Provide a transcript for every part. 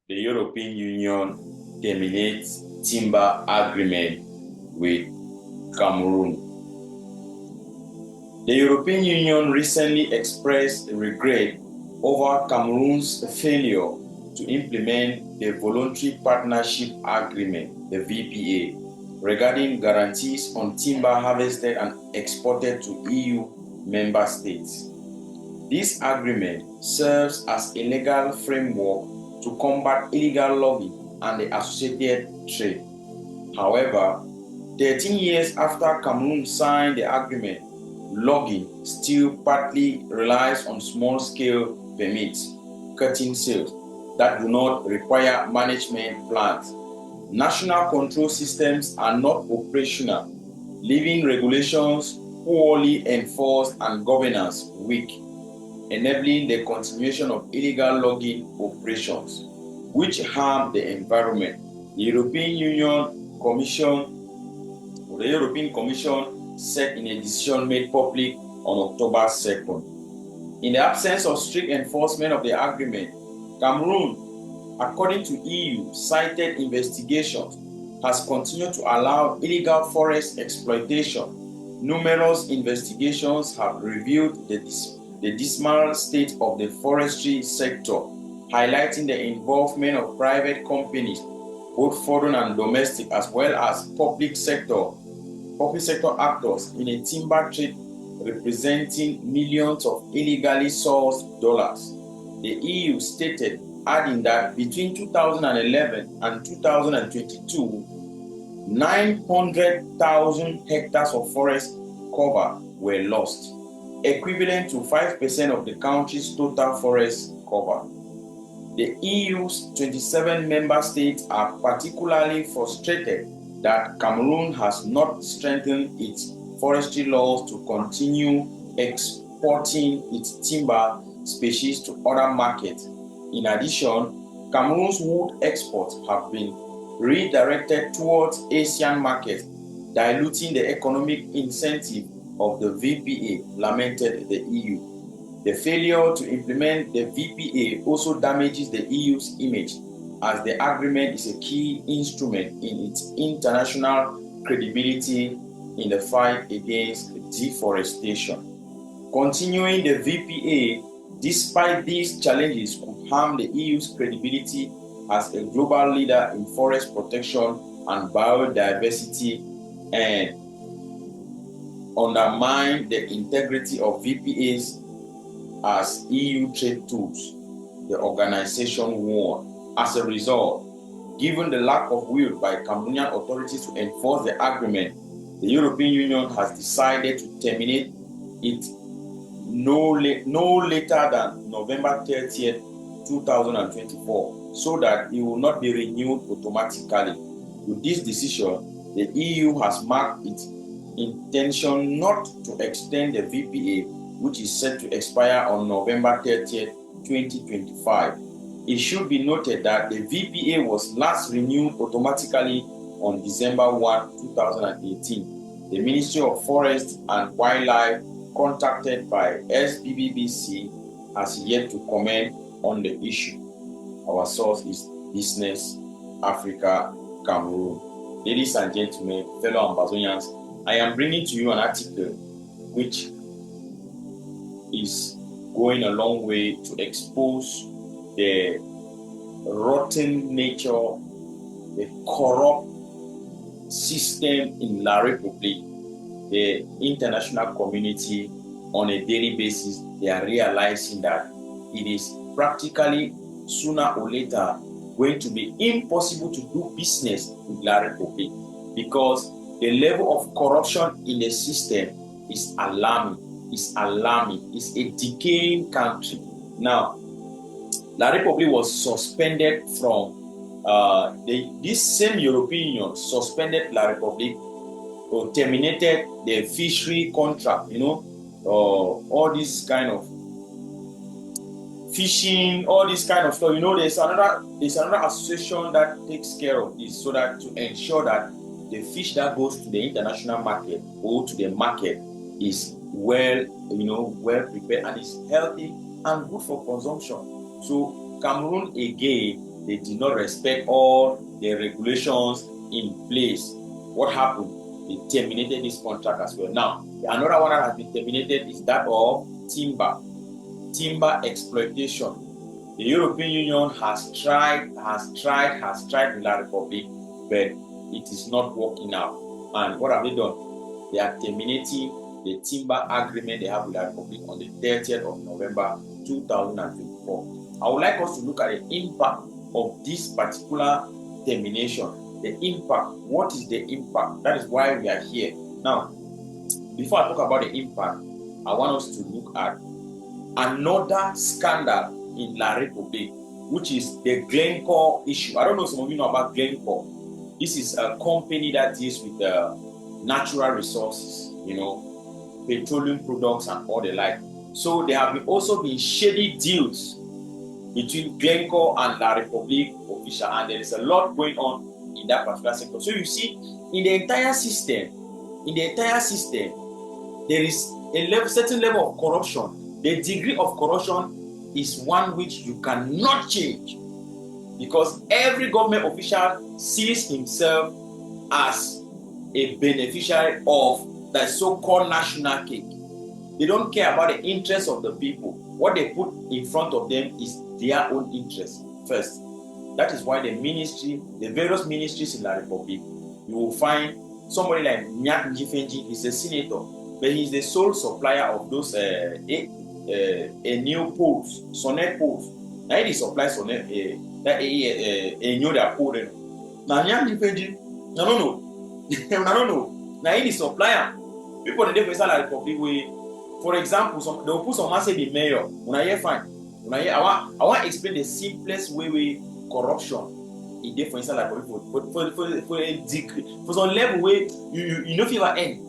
the European Union terminates timber agreement with Cameroun. The European Union recently expressed regret over Cameroon's failure to implement the Voluntary Partnership Agreement, the VPA, regarding guarantees on timber harvested and exported to EU member states. This agreement serves as a legal framework to combat illegal logging and the associated trade. However, 13 years after Cameroon signed the agreement, logging still partly relies on small-scale permits, cutting sales that do not require management plans. National control systems are not operational, leaving regulations poorly enforced and governance weak, enabling the continuation of illegal logging operations, which harm the environment. The European Commission said in a decision made public on October 2nd. In the absence of strict enforcement of the agreement, Cameroon, according to EU cited investigations, has continued to allow illegal forest exploitation. Numerous investigations have revealed the dismal state of the forestry sector, highlighting the involvement of private companies, both foreign and domestic, as well as public sector actors in a timber trade representing millions of illegally sourced dollars. The EU stated, adding that between 2011 and 2022, 900,000 hectares of forest cover were lost, equivalent to 5% of the country's total forest cover. The EU's 27 member states are particularly frustrated that Cameroon has not strengthened its forestry laws to continue exporting its timber species to other markets. In addition, Cameroon's wood exports have been redirected towards Asian markets, diluting the economic incentive of the VPA, lamented the EU. The failure to implement the VPA also damages the EU's image, as the agreement is a key instrument in its international credibility in the fight against deforestation. Continuing the VPA, despite these challenges, could harm the EU's credibility as a global leader in forest protection and biodiversity and undermine the integrity of VPAs as EU trade tools, the organization warned. As a result, given the lack of will by Cameroonian authorities to enforce the agreement, the European Union has decided to terminate it no later than November 30th, 2024, so that it will not be renewed automatically. With this decision, the EU has marked its intention not to extend the VPA, which is set to expire on November 30th, 2025. It should be noted that the VPA was last renewed automatically on December 1, 2018. The Ministry of Forests and Wildlife, contacted by SBBBC, has yet to comment on the issue. Our source is Business Africa, Cameroon. Ladies and gentlemen, fellow Ambazonians, I am bringing to you an article which is going a long way to expose the rotten nature, the corrupt system in La Republique. The international community, on a daily basis, they are realizing that it is practically sooner or later going to be impossible to do business with La Republique, because the level of corruption in the system is alarming. It's a decaying country. Now, La Republique was suspended from this same European Union suspended La Republique or terminated the fishery contract, all this kind of fishing, all this kind of stuff. There's another association that takes care of this, so that to ensure that the fish that goes to the international market or to the market is well prepared and is healthy and good for consumption. So Cameroon again they did not respect all the regulations in place. What happened? They terminated this contract as well. Now, another one that has been terminated is that of timber exploitation. The European Union has tried with La Republique, but it is not working out. And what have they done? They are terminating the timber agreement they have with La Republique on the 30th of November 2024. I would like us to look at the impact of this particular termination. The impact. What is the impact? That is why we are here. Now, before I talk about the impact, I want us to look at another scandal in La Republique, which is the Glencore issue. I don't know if some of you know about Glencore. This is a company that deals with natural resources, petroleum products and all the like. So there have also been shady deals between Glencore and La Republique official, and there is a lot going on in that particular sector. So you see, in the entire system, there is a certain level of corruption. The degree of corruption is one which you cannot change, because every government official sees himself as a beneficiary of the so-called national cake. They don't care about the interests of the people. What they put in front of them is their own interests first. That is why the various ministries in La Republique, you will find somebody like Nyat Njifenji. He's a senator, but he's the sole supplier of those new poles, sonnet poles. Now he supplies sonnet that new that pole. Now Nyat Njifenji, no. Now he is supplier. People in the La Republique way. For example, they will put some man say the mayor. Una hear fine. I want to explain the simplest way corruption is there for inside like for a degree, for some level where you know if you are end.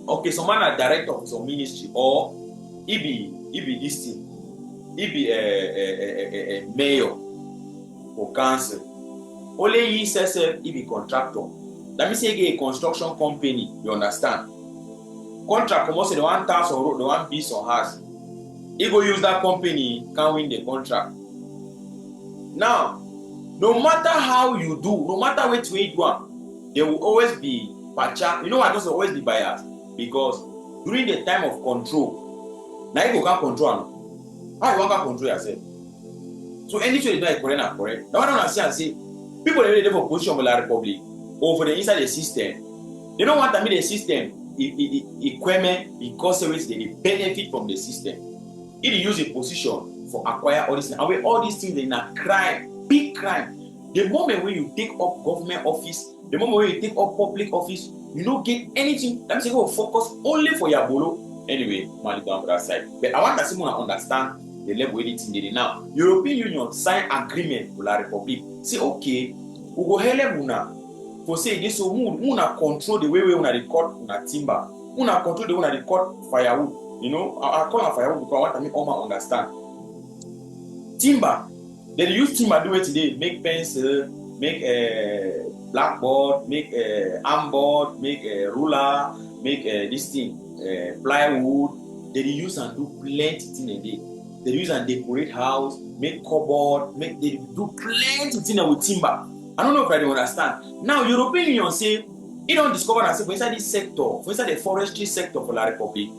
Okay, some man are director of some ministry, or he be this thing, he be a mayor for council. Only he says he be contractor. That means he get a construction company. You understand? Contract come say the 1,000 road, the 1 piece on house. He go use that company, can win the contract. Now, no matter how you do, no matter which way you do, there will always be pacha. You know why there's always be bias? Because during the time of control, now you can't control. How you want to control yourself? So anything you do is correct and correct. Now I don't understand. See, people that are for position of La Republique or for the inside the system, they don't want to meet the system equipment because they benefit from the system. If you use a position for acquire all these things, and with all these things in a crime, big crime. The moment when you take up government office, the moment when you take up public office, you don't get anything. Let me say go focus only for your bolo. Anyway, man, down for that side. But I want to see more understand the level where it's in now. European Union sign agreement with La Republique. Say okay, we go hele muna. For say this so muna control the way we una record una timber. Muna control the way una record firewood. I call it firewood because I want to make all understand. Timber. They use timber do it today. Make pencil, make a blackboard, make a armboard, make a ruler, make this thing, plywood. They use and do plenty things a day. They use and decorate house, make cupboard, they do plenty things with timber. I don't know if I understand. Now European Union say it don't discover that for inside this sector, for inside the forestry sector for La Republique,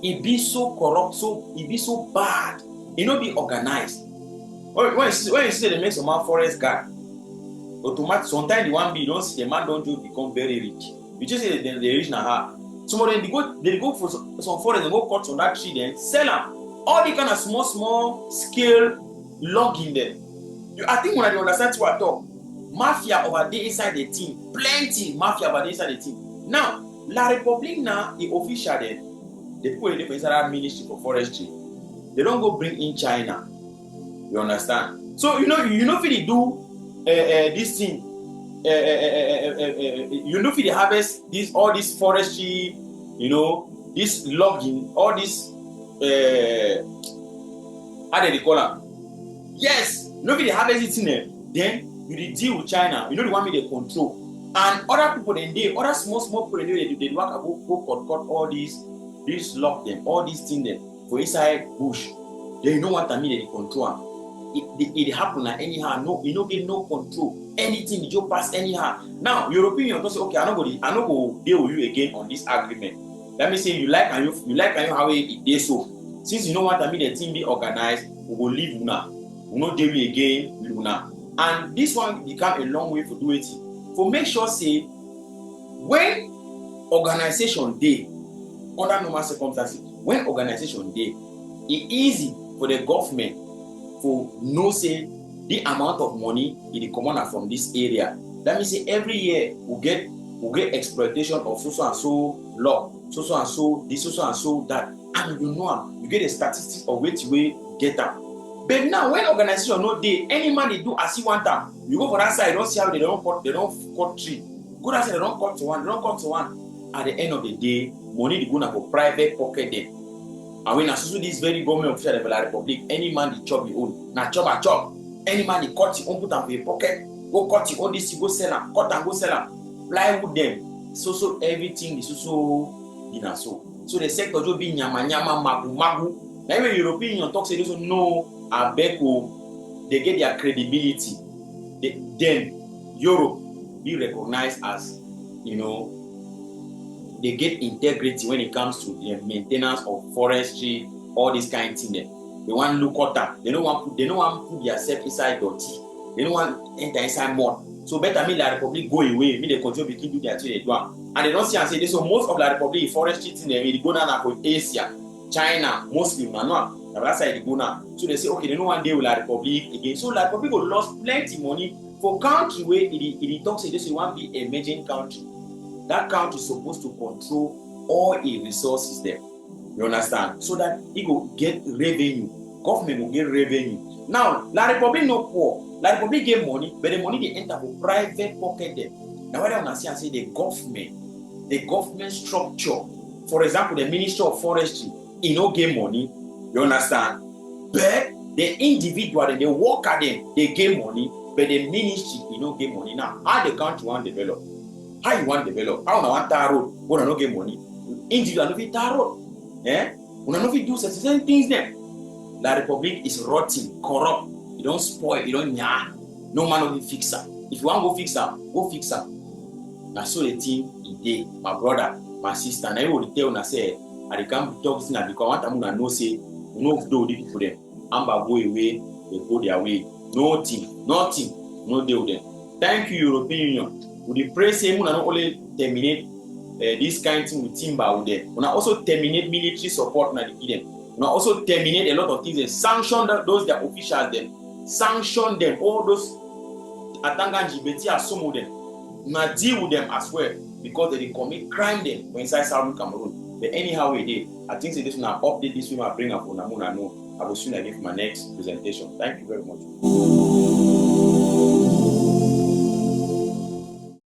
it be so corrupt, it be so bad, it not be organized. When you see they make some man forest guard, automatic sometimes the one be you don't see the man don't just become very rich. You just say they rich now. Some of them they go for some forest and go cut some that tree then sell them. All the kind of small scale log in there. I think when I understand what I talk, mafia over there inside the team, plenty mafia over there inside the team. Now La Republique now the official there, they put it inside that ministry for forestry. They don't go bring in China. You understand? So you know if they do this thing, if they harvest all this forestry, this logging, all this how do they call them? Yes, if they harvest it in there, then you deal with China. The one they control, and other people other small people they work go cut all these log them, all these things them for inside bush. They know what I mean they control them. it happen anyhow. No, you no get no control. Anything you just pass anyhow. Now European Union don't say, okay, I no go deal with you again on this agreement. Let me say you like and you how it dey so. Since you know what I mean, the team be organized, we will leave una. We no deal with again with una. And this one become a long way for do it. For make sure say when organization dey under normal circumstances, when organization dey, it easy for the government to know say the amount of money in the commoner from this area. That means say every year we get exploitation of so and so law, so and so this, so and so that, and you know you get a statistics of which way get them. But now when organization no dey, any man they do as he want them. You go for that side, you don't see how they don't cut tree. Go that side, they don't cut to one, At the end of the day, money they go now for private pocket then. And when also this very government official of the Republique, any man they chop his own. Now chop a chop. Any man they cut his own, put am for a pocket. Go cut his own this, go sell am. Cut and go sell am. Plywood them. So everything is so in so. So the sector just be nyama magu. Now when European Union talk say they don't know Abeko, they get their credibility. Then Europe be recognized as, they get integrity when it comes to the maintenance of forestry, all this kind of thing. They want to look at that. They don't want put themselves inside dirty. They don't want enter inside mud. So better me la Republique go away. Me they continue to do their thing they do. And they don't see and say this. So most of la Republique forestry thing they go down for Asia, China, mostly no. That's why they go now. So they say okay, they don't want deal with la Republique again. So la Republique will lost plenty money for country where it talks say this want to be a emerging country. That country is supposed to control all its resources there. You understand? So that it will get revenue. Government will get revenue. Now, La Republique no poor. La Republique get money, but the money they enter for private pocket there. Now, what I want to say the government structure. For example, the Ministry of Forestry, it no get money. You understand? But the individual, the worker them, they get money, but the ministry, it no get money. Now, how the country want to develop? How you want to develop? How you want tar road? But you no get money. Individual no fit tar road. You no fit do certain things there. La Republique is rotten, corrupt. You don't spoil, you don't no man will fix her. If you want to go fix her, go fix her. Now so the thing is there, my brother, my sister. Now you will tell una say, I can't talk to because one time I know say, you know do the people them. Amber go away, they go their way. Nothing, no deal with them. Thank you, European Union. We pray say we not only terminate this kind of thing with timber with them. We also terminate military support na the them. We also terminate a lot of things and sanction those that officials them. Sanction them, all those Atanga LGBT some of them. Now deal with them as well because they commit crime them inside Southern Cameroon. But anyhow we did. I think this will update this will bring up on Amuna. I will soon again for my next presentation. Thank you very much.